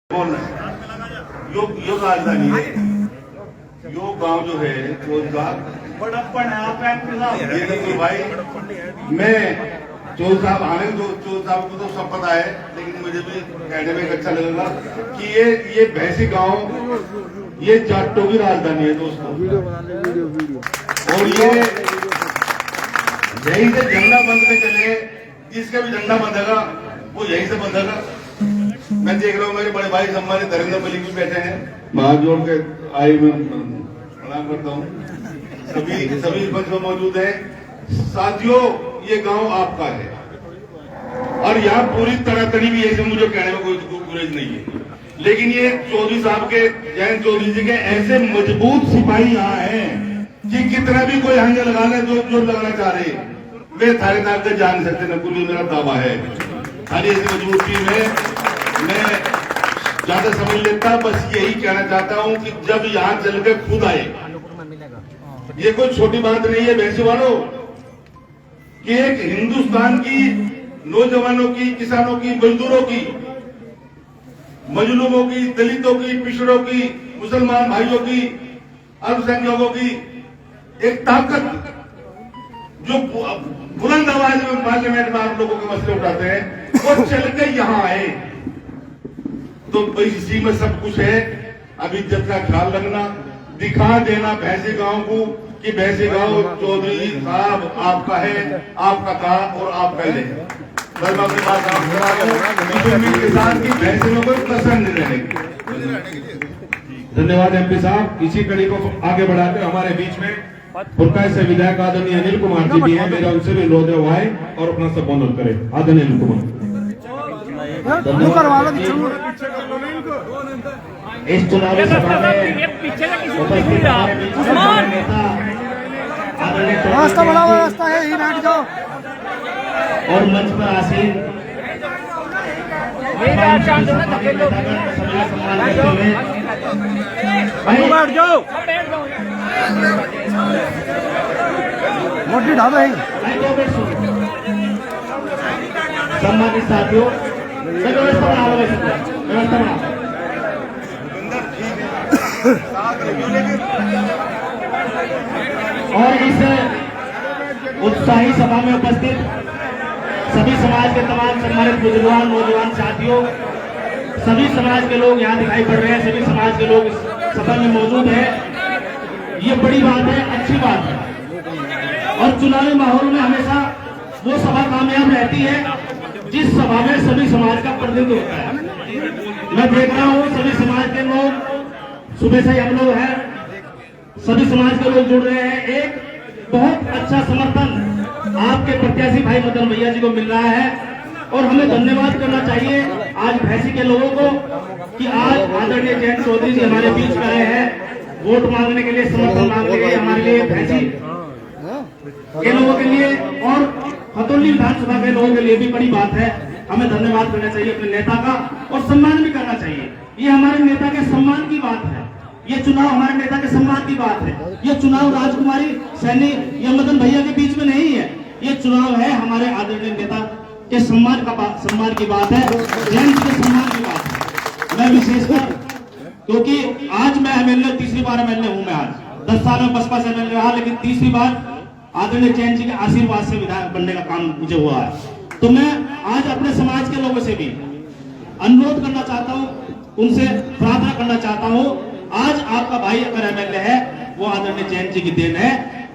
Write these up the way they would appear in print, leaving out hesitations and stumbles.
यो राजधानी है। यो गांव जो है चोलसाब बड़प्पन है। आप ये देखो भाई, मैं चोलसाब आने चोलसाब को तो सब पता है, लेकिन मुझे भी कहने में अच्छा लगेगा कि ये भैंसी गांव ये जाटों की राजधानी है दोस्तों। और ये यहीं से झंडा बंधने चले, जिसका भी झंडा बंधेगा वो यहीं से बंधेगा। मैं देख रहा हूँ मेरे बड़े भाई सम्मानित नरेंद्र मलिक भी बैठे हैं, हाथ जोड़ के आई मैं प्रणाम करता हूँ। सभी मंच में मौजूद हैं। साथियों, ये गांव आपका है और यहाँ पूरी तड़ातड़ी भी है, मुझे कहने में कोई गुरेज नहीं है, लेकिन ये चौधरी साहब के, जयंत चौधरी जी के ऐसे मजबूत सिपाही यहाँ हैं कि कितना भी कोई हंजा लगा ले, जो लगाना चाह रहे वे थारे नाम से जान सकते न, कुल मेरा दावा है। हरी ऐसी मजबूती में मैं ज्यादा समझ लेता, बस यही कहना चाहता हूं कि जब यहाँ चल के खुद आए, ये कोई छोटी बात नहीं है वैसे वालों, कि एक हिंदुस्तान की नौजवानों की, किसानों की, मजदूरों की, मजलूमों की, दलितों की, पिछड़ों की, मुसलमान भाइयों की, अल्पसंख्यकों की एक ताकत जो बुलंद आवाज में पार्लियामेंट में आप लोगों के मसले उठाते हैं, वो चल के यहाँ आए, तो इसी में सब कुछ है। अब इज्जत का ख्याल रखना, दिखा देना भैंसी गांव को कि भैंसी गांव चौधरी साहब आपका है, आपका था और आप पहले किसान की भैंसी में कोई कसर नहीं रहेगी। धन्यवाद एमपी साहब। इसी कड़ी को आगे बढ़ाकर हमारे बीच में फुरकाई से विधायक आदरणीय अनिल कुमार जी भी हैं, मेरा उनसे भी अनुरोध है वो आए और अपना संबोधन करें। आदरणीय अनिल कुमार। इस चुनावी सभा में उपस्थित रास्ता बड़ा हुआ रास्ता है, ही बैठ जाओ। और मंच पर आसीन बैठ जाओ, मोटी ढाबा है। सम्मानित साथियों, व्यवस्था बनाओ, व्यवस्था बनाओ। और इस उत्साही सभा में उपस्थित सभी समाज के तमाम सम्मानित बुजुर्ग, नौजवान साथियों, सभी समाज के लोग यहाँ दिखाई पड़ रहे हैं, सभी समाज के लोग इस सभा में मौजूद हैं। ये बड़ी बात है, अच्छी बात है। और चुनावी माहौल में हमेशा वो सभा कामयाब रहती है जिस सभा में सभी समाज का प्रतिनिधित्व होता है। मैं देख रहा हूँ सभी समाज के लोग सुबह से हम लोग हैं, सभी समाज के लोग जुड़ रहे हैं। एक बहुत अच्छा समर्थन आपके प्रत्याशी भाई मदन भैया जी को मिल रहा है और हमें धन्यवाद करना चाहिए आज भैंसी के लोगों को कि आज आदरणीय जयंत चौधरी जी हमारे बीच में आए हैं वोट मांगने के लिए, समर्थन मांगने के लिए, हमारे लिए, भैंसी के लोगों के लिए और खतौली विधानसभा के लोगों के लिए भी बड़ी बात है। हमें धन्यवाद करना चाहिए अपने नेता का और सम्मान भी करना चाहिए। ये हमारे नेता के सम्मान की बात है, ये चुनाव हमारे नेता के सम्मान की बात है। ये चुनाव राजकुमारी सैनी या मदन भैया के बीच में नहीं है, ये चुनाव है हमारे आदरणीय नेता के सम्मान की बात है, जयंत के सम्मान की बात है। मैं विशेषकर क्योंकि आज मैं एमएलए, तीसरी बार एमएलए हूं मैं। आज 10 साल में बसपा से एमएलए रहा, लेकिन तीसरी बार आदरणीय जयंत जी के आशीर्वाद से विधायक बनने का काम मुझे हुआ है। तो मैं आज अपने समाज के लोगों से भी अनुरोध करना चाहता हूं, उनसे प्रार्थना करना चाहता हूं, आज आपका भाई अगर एमएलए है वो आदरणीय जयंत जी की देन है।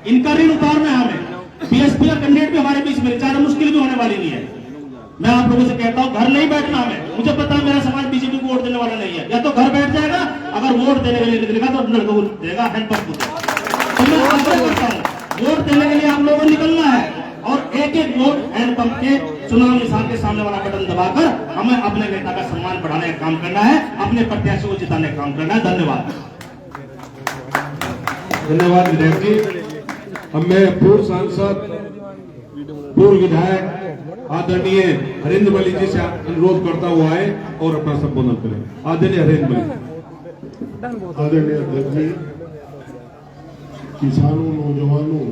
इनका ऋण उतारना है हमें। बीएसपी का कैंडिडेट भी हमारे बीच में, ज्यादा मुश्किल भी होने वाली नहीं है। मैं आप लोगों से कहता हूं, घर नहीं बैठना हमें। मुझे पता है मेरा समाज बीजेपी को वोट देने वाला नहीं है, या तो घर बैठ जाएगा, अगर वोट देने के लिए निकलेगा तो लड़कों को देगा हैंडपंप को। तो मैं आग्रह करता हूं, वोट देने के लिए आप लोगों को निकलना है और एक एक वोट हैंडपंप के चुनाव निशान के सामने वाला बटन दबाकर हमें अपने नेता का सम्मान बढ़ाने का काम करना है, अपने प्रत्याशी को जिताने का काम करना है। धन्यवाद। धन्यवाद विधायक जी। अब मैं पूर्व सांसद, पूर्व विधायक आदरणीय हरेंद्र मलिक जी से अनुरोध करता हुआ आए और अपना संबोधन करें। आदरणीय हरेंद्र मलिक। आदरणीय अध्यक्ष जी, किसानों, नौजवानों,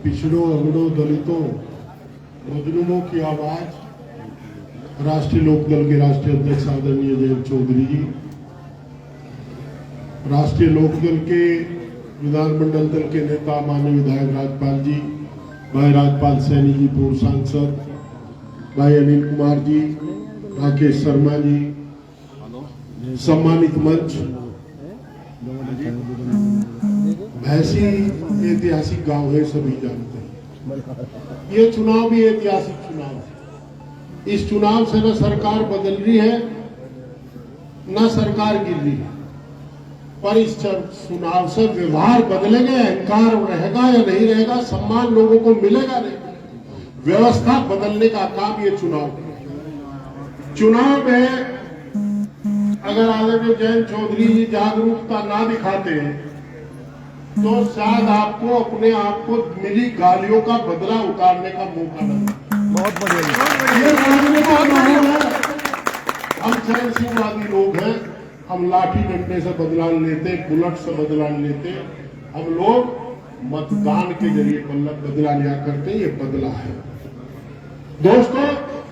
पिछड़ों, अगड़ों, दलितों, मजलूमों की आवाज राष्ट्रीय लोकदल के राष्ट्रीय अध्यक्ष आदरणीय जयंत चौधरी जी, राष्ट्रीय लोकदल के विधानमंडल दल के नेता माननीय विधायक राजपाल जी, भाई राजपाल सैनी जी, पूर्व सांसद भाई अनिल कुमार जी, राकेश शर्मा जी, सम्मानित मंच, भैंसी ऐतिहासिक गांव है, सभी जानते हैं। ये चुनाव भी ऐतिहासिक चुनाव है। इस चुनाव से न सरकार बदल रही है न सरकार गिर रही है, पर इस चुनाव से व्यवहार बदलेंगे, अहंकार रहेगा या नहीं रहेगा, सम्मान लोगों को मिलेगा नहीं, व्यवस्था बदलने का काम ये चुनाव है। चुनाव में अगर आदरणीय जयंत चौधरी जी जागरूकता ना दिखाते हैं तो शायद आपको अपने आप को मिली गालियों का बदला उतारने का मौका न मिले। बहुत बढ़िया। ये राजनीतिक माहौल है। हम चैन सिंहवादी लोग हैं, हम लाठी डंडे से बदला लेते, बुलेट से बदला लेते, हम लोग मतदान के जरिए बदला लिया करते। ये बदला है। दोस्तों,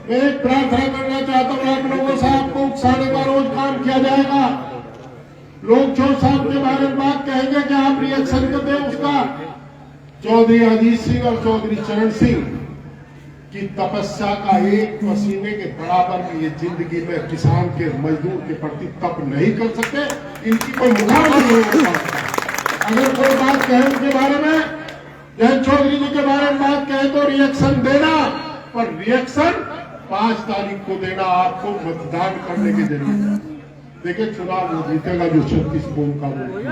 मैं एक प्रार्थना करना चाहता हूँ आप लोगों से, आपको उकसाने का रोज काम किया जाएगा। लोग जो साहब के बारे में बात कहेंगे कि आप रिएक्शन कर दें उसका। चौधरी अजीत सिंह और चौधरी चरण सिंह की तपस्या का एक पसीने के बराबर भी ये जिंदगी में किसान के मजदूर के प्रति तप नहीं कर सकते। इनकी कोई मुकाबला नहीं हो सकता। अगर कोई बात कहे उनके बारे में, जयंत चौधरी जी के बारे में बात कहे तो रिएक्शन देना, पर रिएक्शन 5 तारीख को देना आपको मतदान करने के जरिए। देखिए, चुनाव वो जीतेगा जो 36 कौम का वोट।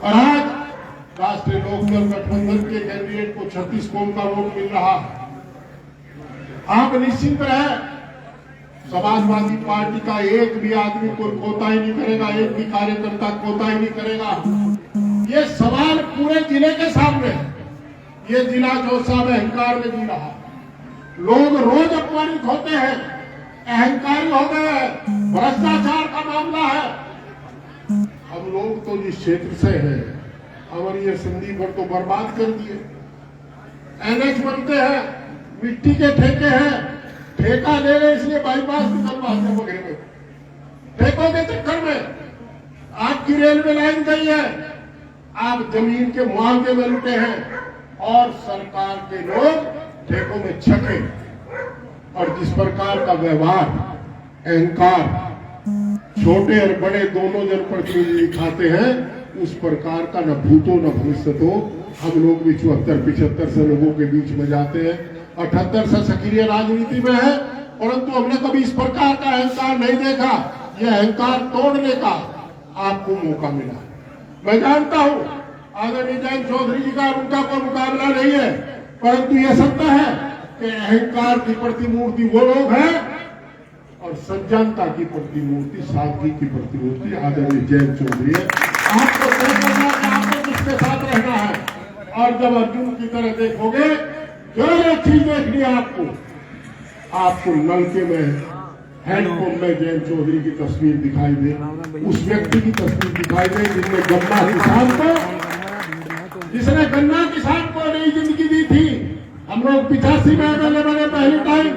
और आज राष्ट्रीय लोकदल गठबंधन के कैंडिडेट को 36 कौम का वोट मिल रहा है। आप निश्चिंत रहे, समाजवादी पार्टी का एक भी आदमी कोई कोताही नहीं करेगा, एक भी कार्यकर्ता कोताही नहीं करेगा। ये सवाल पूरे जिले के सामने है। ये जिला जो सब अहंकार में जी रहा है। लोग रोज अपमानित होते हैं, अहंकारी हो गए हैं, भ्रष्टाचार का मामला है। हम लोग तो जिस क्षेत्र से हैं, हमारी ये संधि पर तो बर्बाद कर दिए। एनएच बनते हैं, मिट्टी के ठेके हैं, ठेका ले रहे इसलिए बाईपास निकलवाते वगैरह में, ठेकों के चक्कर में आपकी रेलवे लाइन गई है, आप जमीन के मुआवजे में लुटे हैं और सरकार के लोग ठेकों में छके। और जिस प्रकार का व्यवहार, अहंकार छोटे और बड़े दोनों जनप्रतिनिधि दिखाते हैं, उस प्रकार का न भूतो न भविष्य तो। हम लोग भी 74-75 से लोगों के बीच में जाते हैं, 78 से सक्रिय राजनीति में है, परंतु हमने कभी इस प्रकार का अहंकार नहीं देखा। यह अहंकार तोड़ने का आपको मौका मिला। मैं जानता हूं आदरणीय जयंत चौधरी जी का उनका कोई मुकाबला नहीं है, परंतु यह सत्य है कि अहंकार की प्रतिमूर्ति वो लोग हैं और सज्जनता की प्रतिमूर्ति, सादगी की प्रतिमूर्ति आदरणीय जयंत चौधरी है। आपको तय करना है कि आपको किसके साथ रहना है। और जब अर्जुन की तरह देखोगे, जो एक चीज देखनी है आपको नलके में, हैंडपंप में जयंत चौधरी की तस्वीर दिखाई दे, उस व्यक्ति की तस्वीर दिखाई दे जिसने गन्ना किसान को नई जिंदगी दी थी। हम लोग 85 में एमएलए बने, पहली टाइम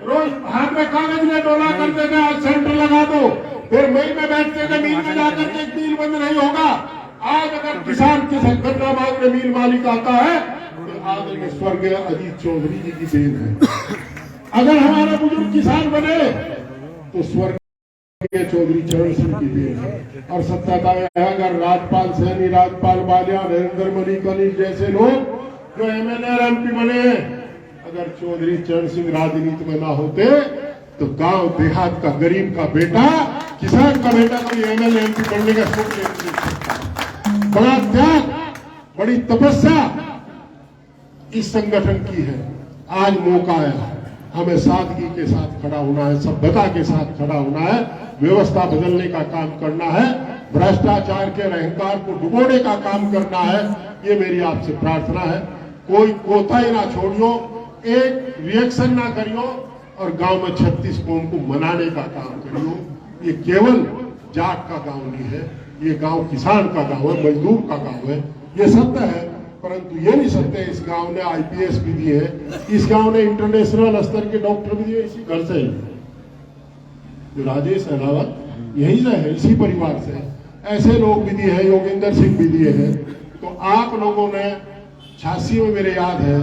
रोज हाथ में कागज में डोला करते थे, आज सेंटर लगा दो, फिर मिल में बैठते थे, मिल में जाकर के मिल बंद नहीं होगा। आज अगर किसान के गन्ना मांगने मिल मालिक आता है तो आदरणीय स्वर्गीय अजीत चौधरी जी की देन है। अगर हमारे बुजुर्ग किसान बने तो स्वर्गीय चौधरी चरण सिंह की देन है। और सत्यता है, अगर राजपाल सैनी, राजपाल बालिया, नरेंद्र मलिक अनिल जैसे लोग जो एमएलए और एमपी बने, अगर चौधरी चरण सिंह राजनीति में ना होते तो गांव देहात का गरीब का बेटा, किसान का बेटा कोई एमएलए एमपी बनने का सोच नहीं सकता। बड़ा त्याग, बड़ी तपस्या इस संगठन की है। आज मौका आया, हमें सादगी के साथ खड़ा होना है, सभ्यता के साथ खड़ा होना है, व्यवस्था बदलने का काम करना है, भ्रष्टाचार के अहंकार को डुबोने का काम करना है। ये मेरी आपसे प्रार्थना है। कोई कोताही ना छोड़ियो, एक रिएक्शन ना करियो और गांव में 36 कौम को मनाने का काम करियो। ये केवल जाट का गांव नहीं है, ये गांव किसान का गांव है, मजदूर का गांव है। ये सत्य है, परंतु ये नहीं सत्य इस गांव ने आईपीएस भी दिए हैं, इस गांव ने इंटरनेशनल स्तर के डॉक्टर भी दिए इसी घर से ही। जो राजेश अहलावत यहीं से है, इसी परिवार से है। ऐसे लोग भी दिए हैं, योगेंद्र सिंह भी दिए हैं। तो आप लोगों ने 86 में मेरे याद है,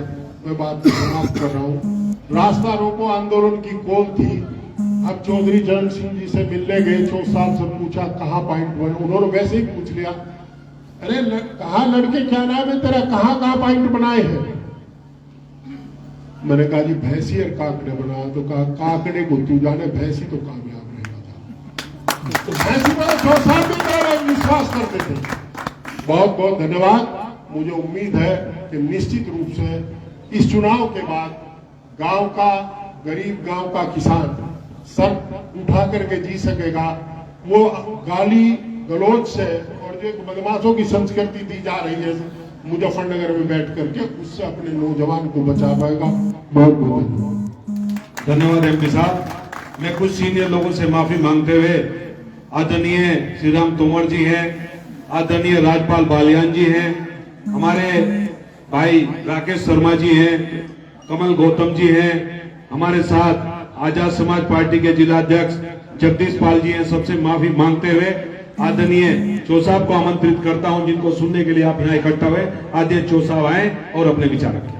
मैं बात समाप्त कर रहा हूँ, रास्ता रोको आंदोलन की कॉल थी। अब चौधरी चरण सिंह जी से मिलने गए, 4 साल से पूछा कहाँ पॉइंट बने, उन्होंने वैसे ही पूछ लिया, अरे कहा लड़के क्या नाम है तेरा, कहाँ पॉइंट बनाए हैं। मैंने कहा जी भैंसी और काकड़े बनाया, तो कहा काकड़े को तू जाने, भैंसी तो कामयाब रहेगा था। तो भैंसी पर 6 साल में मेरा विश्वास करते थे। बहुत बहुत धन्यवाद। मुझे उम्मीद है कि निश्चित रूप से इस चुनाव के बाद गांव का गरीब, गांव का किसान सर उठा करके जी सकेगा। वो गाली गलौज से और जो बदमाशों की संस्कृति दी जा रही है मुजफ्फरनगर में बैठ करके, उससे अपने नौजवान को बचा पाएगा। बहुत बहुत धन्यवाद। धन्यवाद एमपी साहब। मैं कुछ सीनियर लोगों से माफी मांगते हुए आदरणीय श्री राम तोमर जी हैं, आदरणीय राजपाल बालियान जी हैं, हमारे भाई राकेश शर्मा जी हैं, कमल गौतम जी हैं, हमारे साथ आजाद समाज पार्टी के जिलाध्यक्ष जगदीश पाल जी हैं, सबसे माफी मांगते हुए आदरणीय चौसाब को आमंत्रित करता हूं, जिनको सुनने के लिए आप यहाँ इकट्ठा हुए। आदरणीय चौसाब आए और अपने विचार रखें।